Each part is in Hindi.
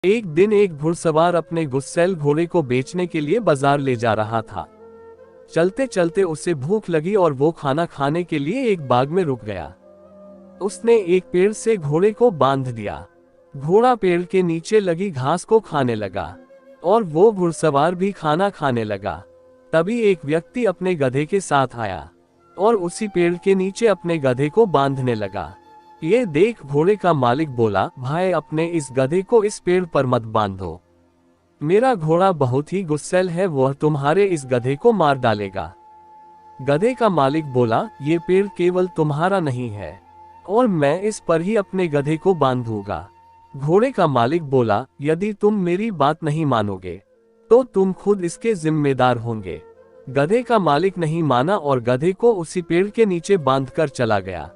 एक दिन एक घुड़सवार अपने गुस्सैल घोड़े को बेचने के लिए बाजार ले जा रहा था। चलते चलते उसे भूख लगी और वो खाना खाने के लिए एक बाग में रुक गया। उसने एक पेड़ से घोड़े को बांध दिया। घोड़ा पेड़ के नीचे लगी घास को खाने लगा और वो घुड़सवार भी खाना खाने लगा। तभी एक व्यक्ति अपने गधे के साथ आया और उसी पेड़ के नीचे अपने गधे को बांधने लगा। ये देख घोड़े का मालिक बोला, भाई अपने इस गधे को इस पेड़ पर मत बांधो। मेरा घोड़ा बहुत ही गुस्सैल है, वह तुम्हारे इस गधे को मार डालेगा। गधे का मालिक बोला, ये पेड़ केवल तुम्हारा नहीं है और मैं इस पर ही अपने गधे को बांधूंगा। घोड़े का मालिक बोला, यदि तुम मेरी बात नहीं मानोगे तो तुम खुद इसके जिम्मेदार होंगे। गधे का मालिक नहीं माना और गधे को उसी पेड़ के नीचे बांधकर चला गया।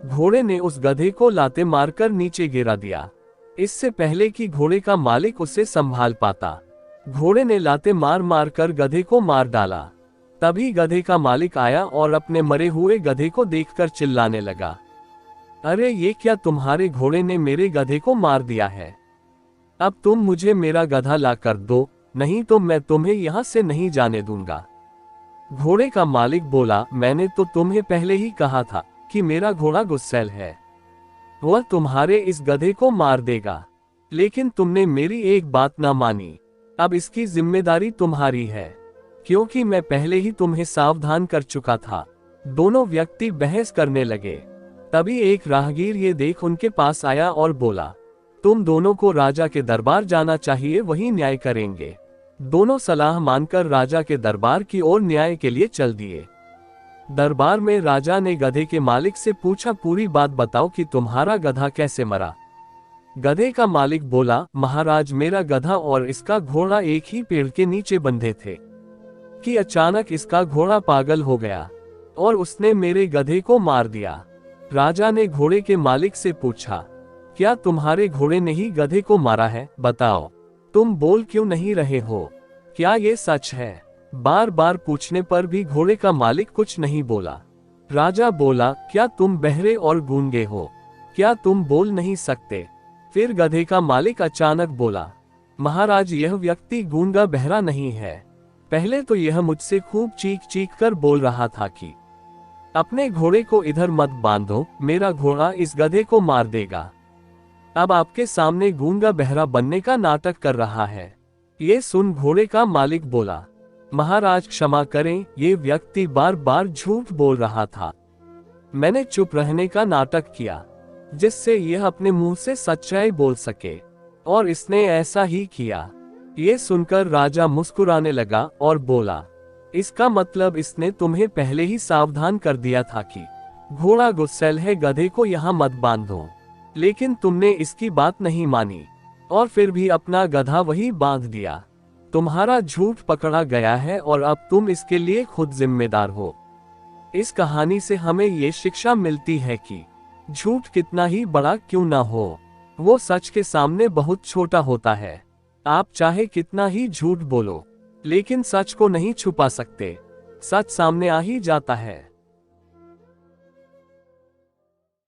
घोड़े ने उस गधे को लाते मारकर नीचे गिरा दिया, इससे पहले कि घोड़े का मालिक उसे संभाल पाता। घोड़े ने लाते मार मार कर गधे को मार डाला। तभी गधे का मालिक आया और अपने मरे हुए गधे को देखकर चिल्लाने लगा, अरे ये क्या, तुम्हारे घोड़े ने मेरे गधे को मार दिया है। अब तुम मुझे मेरा गधा ला कर दो, नहीं तो मैं तुम्हें यहाँ से नहीं जाने दूंगा। घोड़े का मालिक बोला, मैंने तो तुम्हें पहले ही कहा था कि मेरा घोड़ा गुस्सैल है, वह तुम्हारे इस गधे को मार देगा, लेकिन तुमने मेरी एक बात ना मानी। अब इसकी जिम्मेदारी तुम्हारी है, क्योंकि मैं पहले ही तुम्हें सावधान कर चुका था। दोनों व्यक्ति बहस करने लगे। तभी एक राहगीर ये देख उनके पास आया और बोला, तुम दोनों को राजा के दरबार जाना चाहिए, वही न्याय करेंगे। दोनों सलाह मानकर राजा के दरबार की ओर न्याय के लिए चल दिए। दरबार में राजा ने गधे के मालिक से पूछा, पूरी बात बताओ कि तुम्हारा गधा कैसे मरा। गधे का मालिक बोला, महाराज मेरा गधा और इसका घोड़ा एक ही पेड़ के नीचे बंधे थे कि अचानक इसका घोड़ा पागल हो गया और उसने मेरे गधे को मार दिया। राजा ने घोड़े के मालिक से पूछा, क्या तुम्हारे घोड़े ने ही गधे को मारा है, बताओ, तुम बोल क्यों नहीं रहे हो, क्या ये सच है। बार बार पूछने पर भी घोड़े का मालिक कुछ नहीं बोला। राजा बोला, क्या तुम बहरे और गूंगे हो, क्या तुम बोल नहीं सकते। फिर गधे का मालिक अचानक बोला, महाराज यह व्यक्ति गूंगा बहरा नहीं है, पहले तो यह मुझसे खूब चीख चीख कर बोल रहा था कि अपने घोड़े को इधर मत बांधो, मेरा घोड़ा इस गधे को मार देगा। अब आपके सामने गूंगा बहरा बनने का नाटक कर रहा है। ये सुन घोड़े का मालिक बोला, महाराज क्षमा करें, ये व्यक्ति बार बार झूठ बोल रहा था, मैंने चुप रहने का नाटक किया जिससे यह अपने मुंह से सच्चाई बोल सके, और इसने ऐसा ही किया। ये सुनकर राजा मुस्कुराने लगा और बोला, इसका मतलब इसने तुम्हें पहले ही सावधान कर दिया था कि घोड़ा गुस्सैल है, गधे को यहाँ मत बांधो, लेकिन तुमने इसकी बात नहीं मानी और फिर भी अपना गधा वही बांध दिया। तुम्हारा झूठ पकड़ा गया है और अब तुम इसके लिए खुद जिम्मेदार हो। इस कहानी से हमें ये शिक्षा मिलती है कि झूठ कितना ही बड़ा क्यों ना हो, वो सच के सामने बहुत छोटा होता है। आप चाहे कितना ही झूठ बोलो, लेकिन सच को नहीं छुपा सकते, सच सामने आ ही जाता है।